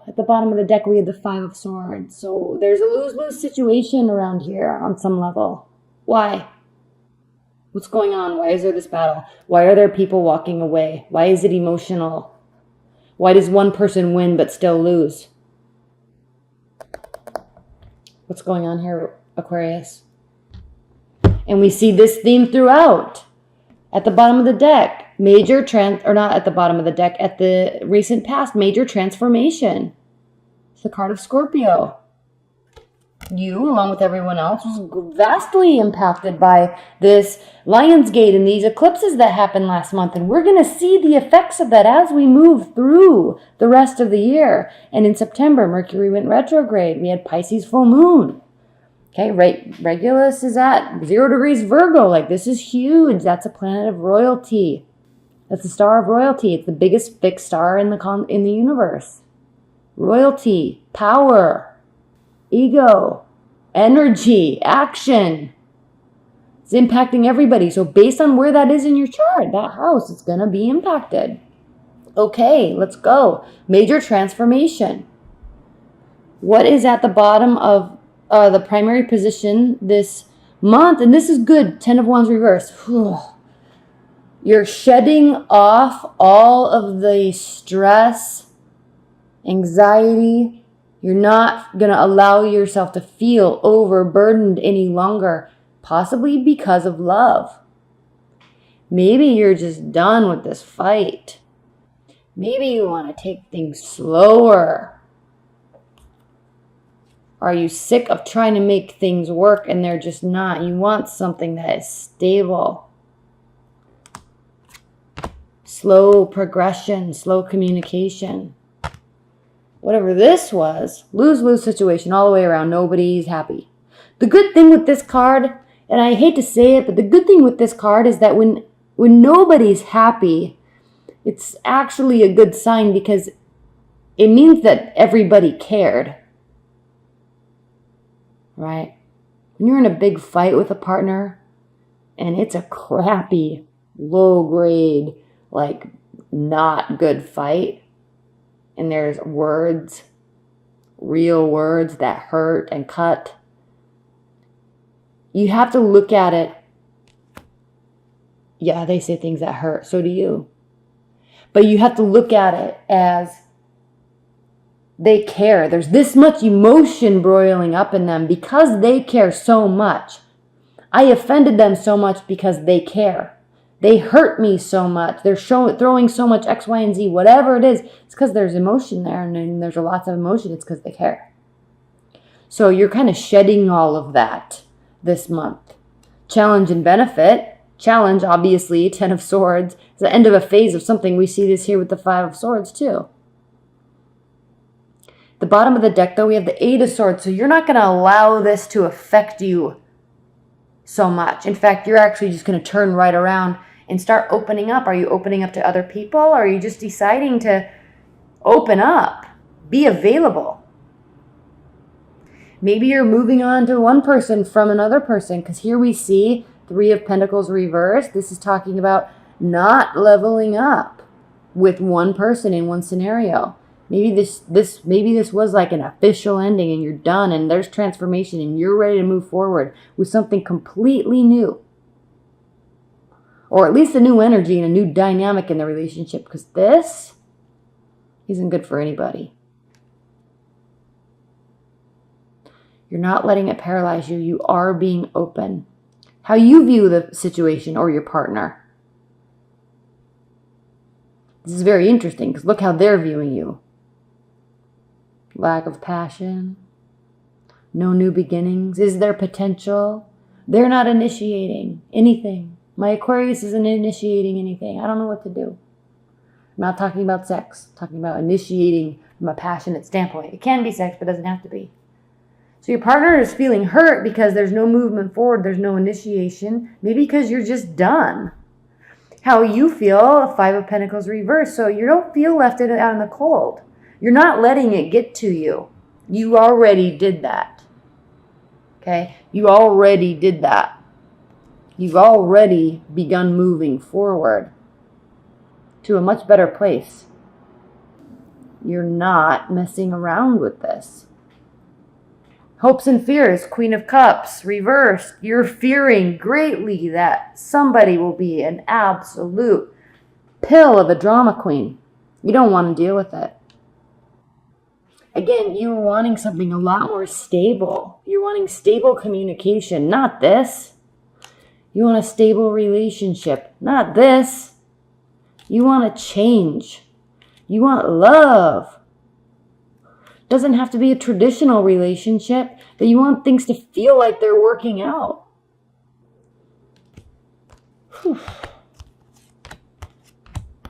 At the bottom of the deck, we have the Five of Swords. So there's a lose-lose situation around here on some level. Why? What's going on? Why is there this battle? Why are there people walking away? Why is it emotional? Why does one person win but still lose? What's going on here, Aquarius? And we see this theme throughout. At the bottom of the deck, not at the bottom of the deck, at the recent past, major transformation. It's the card of Scorpio. You, along with everyone else, was vastly impacted by this Lionsgate and these eclipses that happened last month. And we're going to see the effects of that as we move through the rest of the year. And in September, Mercury went retrograde. We had Pisces full moon. Okay, Regulus is at 0 degrees Virgo. Like, this is huge. That's a planet of royalty. That's the star of royalty. It's the biggest fixed star in the universe. Royalty, power, ego, energy, action. It's impacting everybody. So based on where that is in your chart, that house, it's going to be impacted. Okay, let's go. Major transformation. What is at the bottom of the primary position this month? And this is good. 10 of Wands reverse. You're shedding off all of the stress, anxiety. You're not going to allow yourself to feel overburdened any longer, possibly because of love. Maybe you're just done with this fight. Maybe you want to take things slower. Are you sick of trying to make things work and they're just not? You want something that is stable. Slow progression, slow communication. Whatever this was, lose-lose situation all the way around. Nobody's happy. The good thing with this card, and I hate to say it, but the good thing with this card is that when nobody's happy, it's actually a good sign because it means that everybody cared. Right? When you're in a big fight with a partner and it's a crappy, low grade, like not good fight, and there's words, real words that hurt and cut, you have to look at it. Yeah, they say things that hurt. So do you. But you have to look at it as they care. There's this much emotion broiling up in them because they care so much. I offended them so much because they care. They hurt me so much. They're throwing so much X, Y, and Z, whatever it is. It's because there's emotion there, and there's lots of emotion. It's because they care. So you're kind of shedding all of that this month. Challenge and benefit. Challenge, obviously, 10 of Swords. It's the end of a phase of something. We see this here with the 5 of Swords, too. The bottom of the deck, though, we have the 8 of Swords. So you're not going to allow this to affect you so much. In fact, you're actually just going to turn right around and start opening up. Are you opening up to other people? Or are you just deciding to open up? Be available. Maybe you're moving on to one person from another person. Because here we see 3 of Pentacles reversed. This is talking about not leveling up with one person in one scenario. Maybe this was like an official ending and you're done and there's transformation and you're ready to move forward with something completely new. Or at least a new energy and a new dynamic in the relationship, because this isn't good for anybody. You're not letting it paralyze you. You are being open. How you view the situation or your partner. This is very interesting because look how they're viewing you. Lack of passion. No new beginnings. Is there potential? They're not initiating anything. My Aquarius isn't initiating anything. I don't know what to do. I'm not talking about sex. I'm talking about initiating from a passionate standpoint. It can be sex, but it doesn't have to be. So your partner is feeling hurt because there's no movement forward. There's no initiation. Maybe because you're just done. How you feel, 5 of Pentacles reversed. So you don't feel left out in the cold. You're not letting it get to you. You already did that. Okay? You already did that. You've already begun moving forward to a much better place. You're not messing around with this. Hopes and fears, Queen of Cups, reversed. You're fearing greatly that somebody will be an absolute pill of a drama queen. You don't want to deal with it. Again, you're wanting something a lot more stable. You're wanting stable communication, not this. You want a stable relationship, not this. You want a change. You want love. Doesn't have to be a traditional relationship, but you want things to feel like they're working out. Whew.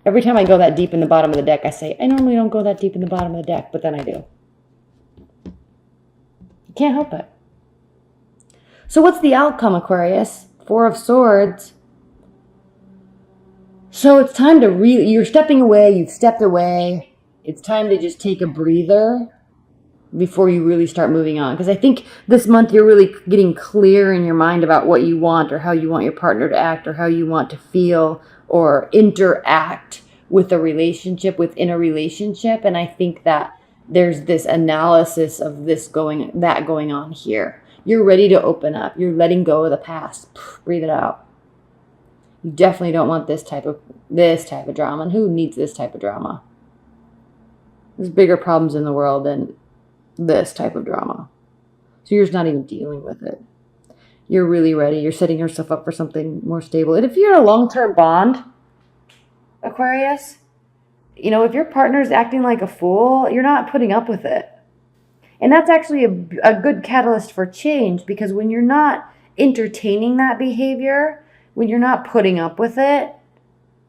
Every time I go that deep in the bottom of the deck, I say, I normally don't go that deep in the bottom of the deck, but then I do. You can't help it. So what's the outcome, Aquarius? Four of Swords. So it's time to you're stepping away, you've stepped away. It's time to just take a breather before you really start moving on. Because I think this month you're really getting clear in your mind about what you want or how you want your partner to act or how you want to feel or interact with a relationship, within a relationship. And I think that there's this analysis of going on here. You're ready to open up. You're letting go of the past. Breathe it out. You definitely don't want this type of drama. And who needs this type of drama? There's bigger problems in the world than this type of drama. So you're just not even dealing with it. You're really ready. You're setting yourself up for something more stable. And if you're in a long-term bond, Aquarius, if your partner's acting like a fool, you're not putting up with it. And that's actually a good catalyst for change, because when you're not entertaining that behavior, when you're not putting up with it,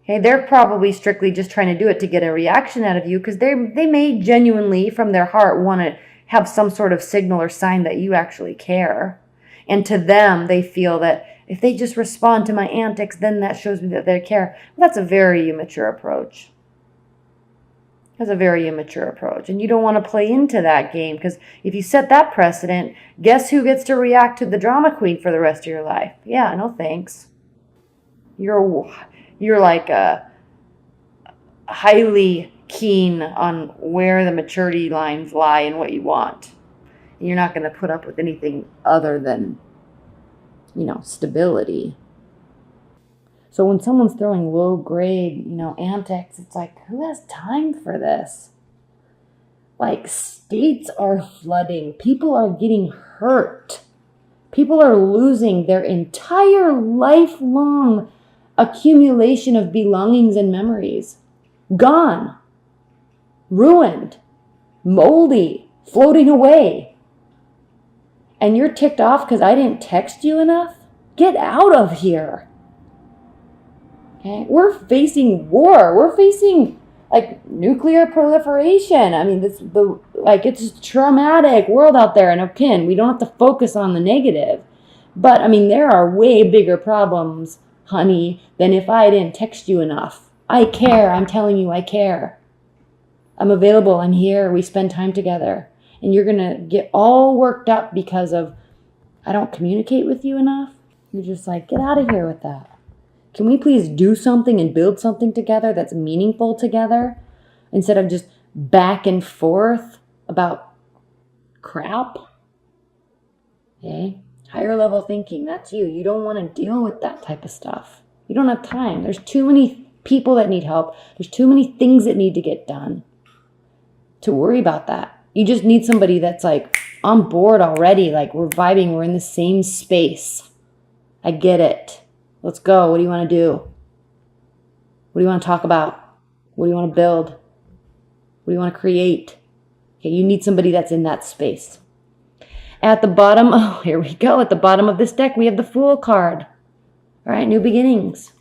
okay, they're probably strictly just trying to do it to get a reaction out of you, because they may genuinely from their heart want to have some sort of signal or sign that you actually care. And to them, they feel that if they just respond to my antics, then that shows me that they care. Well, that's a very immature approach. That's a very immature approach. And you don't want to play into that game, because if you set that precedent, guess who gets to react to the drama queen for the rest of your life? Yeah, no thanks. You're like a highly keen on where the maturity lines lie and what you want. And you're not going to put up with anything other than, stability. So when someone's throwing low grade, antics, it's like, who has time for this? Like, states are flooding. People are getting hurt. People are losing their entire lifelong accumulation of belongings and memories. Gone. Ruined. Moldy. Floating away. And you're ticked off because I didn't text you enough? Get out of here. Okay? We're facing war. We're facing nuclear proliferation. I mean, it's a traumatic world out there. And again, we don't have to focus on the negative. But there are way bigger problems, honey, than if I didn't text you enough. I care. I'm telling you, I care. I'm available. I'm here. We spend time together. And you're going to get all worked up because of, I don't communicate with you enough. You're just like, get out of here with that. Can we please do something and build something together that's meaningful together, instead of just back and forth about crap? Okay? Higher level thinking, that's you. You don't want to deal with that type of stuff. You don't have time. There's too many people that need help. There's too many things that need to get done to worry about that. You just need somebody that's on board already. We're vibing. We're in the same space. I get it. Let's go. What do you want to do? What do you want to talk about? What do you want to build? What do you want to create? Okay, you need somebody that's in that space. At the bottom, here we go. At the bottom of this deck, we have the Fool card. All right, new beginnings.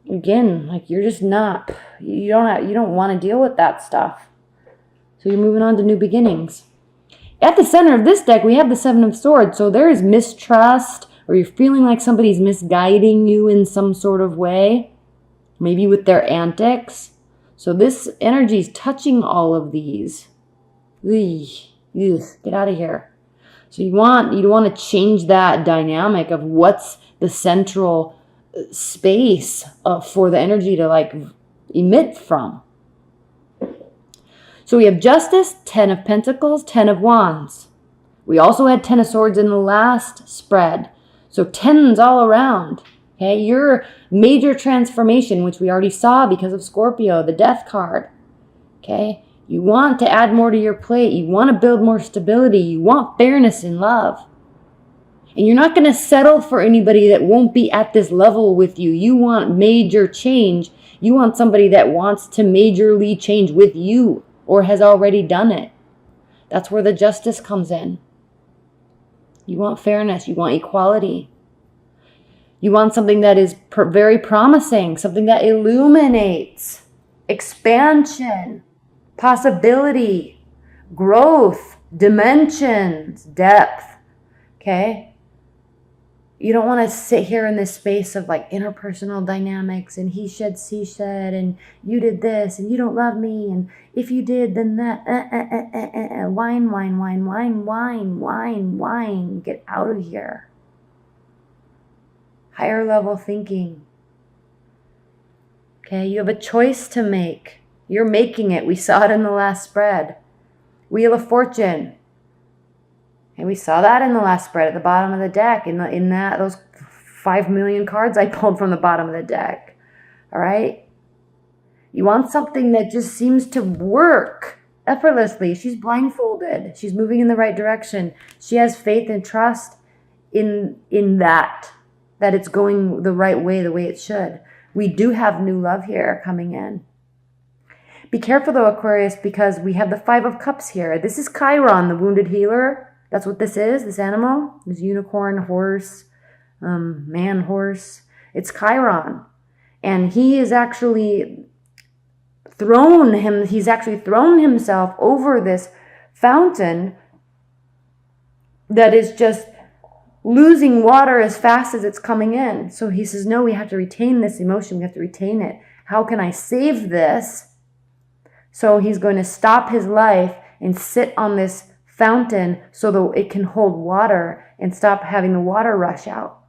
Again, you're just not, you don't want to deal with that stuff. So you're moving on to new beginnings. At the center of this deck, we have the Seven of Swords. So there is mistrust, or you're feeling like somebody's misguiding you in some sort of way, maybe with their antics. So this energy is touching all of these. Get out of here. So you want to change that dynamic of what's the central space for the energy to emit from. So we have Justice, 10 of Pentacles, 10 of Wands. We also had 10 of Swords in the last spread. So 10s all around. Okay, your major transformation, which we already saw because of Scorpio, the Death card. Okay, you want to add more to your plate. You want to build more stability. You want fairness in love. And you're not going to settle for anybody that won't be at this level with you. You want major change. You want somebody that wants to majorly change with you or has already done it. That's where the Justice comes in. You want fairness. You want equality. You want something that is very promising, something that illuminates expansion, possibility, growth, dimensions, depth. Okay? You don't want to sit here in this space of like interpersonal dynamics and he said, she said, and you did this and you don't love me. And if you did, then that, whine, whine, whine, whine, whine, whine, whine. Get out of here. Higher level thinking. Okay, you have a choice to make. You're making it. We saw it in the last spread. Wheel of Fortune. And we saw that in the last spread at the bottom of the deck. In that those 5 million cards I pulled from the bottom of the deck. All right? You want something that just seems to work effortlessly. She's blindfolded. She's moving in the right direction. She has faith and trust in that it's going the right way, the way it should. We do have new love here coming in. Be careful though, Aquarius, because we have the 5 of Cups here. This is Chiron, the wounded healer. That's what this is, this animal. This unicorn, horse, man, horse. It's Chiron. And he is actually he's actually thrown himself over this fountain that is just losing water as fast as it's coming in. So he says, no, we have to retain this emotion. We have to retain it. How can I save this? So he's going to stop his life and sit on this fountain so that it can hold water and stop having the water rush out.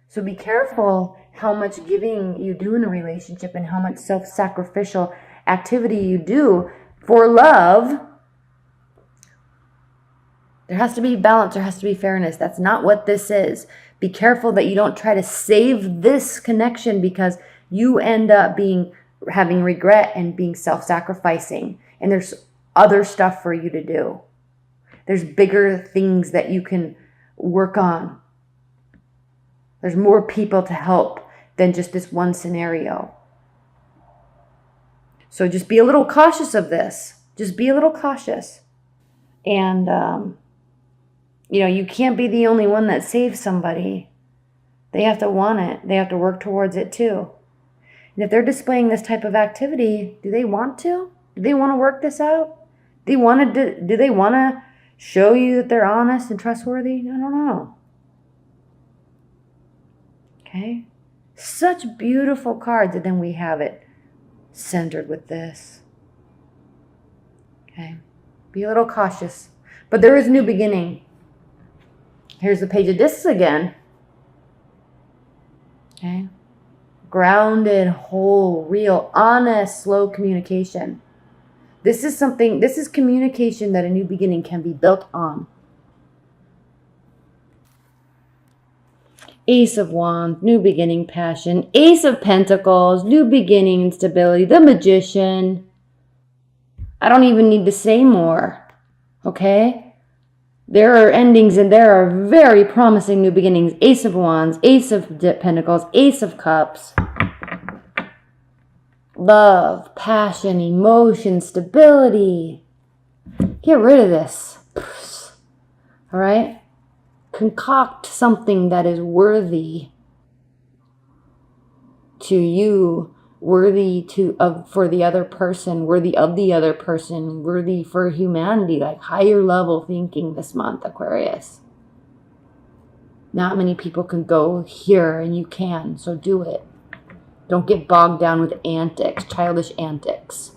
So be careful how much giving you do in a relationship and how much self-sacrificial activity you do for love. There has to be balance. There has to be fairness. That's not what this is. Be careful that you don't try to save this connection because you end up having regret and being self-sacrificing. And there's other stuff for you to do. There's bigger things that you can work on. There's more people to help than just this one scenario. So just be a little cautious of this. Just be a little cautious. And, you can't be the only one that saves somebody. They have to want it. They have to work towards it too. And if they're displaying this type of activity, do they want to? Do they want to work this out? Do they want to show you that they're honest and trustworthy? I don't know. Okay? Such beautiful cards, and then we have it centered with this. Okay? Be a little cautious. But there is a new beginning. Here's the Page of Discs again. Okay? Grounded, whole, real, honest, slow communication. This is communication that a new beginning can be built on. Ace of Wands, new beginning, passion. Ace of Pentacles, new beginning and stability. The Magician. I don't even need to say more. Okay? There are endings and there are very promising new beginnings. Ace of Wands, Ace of Pentacles, Ace of Cups. Love, passion, emotion, stability. Get rid of this. All right? Concoct something that is worthy to you, worthy for the other person, worthy of the other person, worthy for humanity, like higher level thinking this month, Aquarius. Not many people can go here, and you can, so do it. Don't get bogged down with antics, childish antics.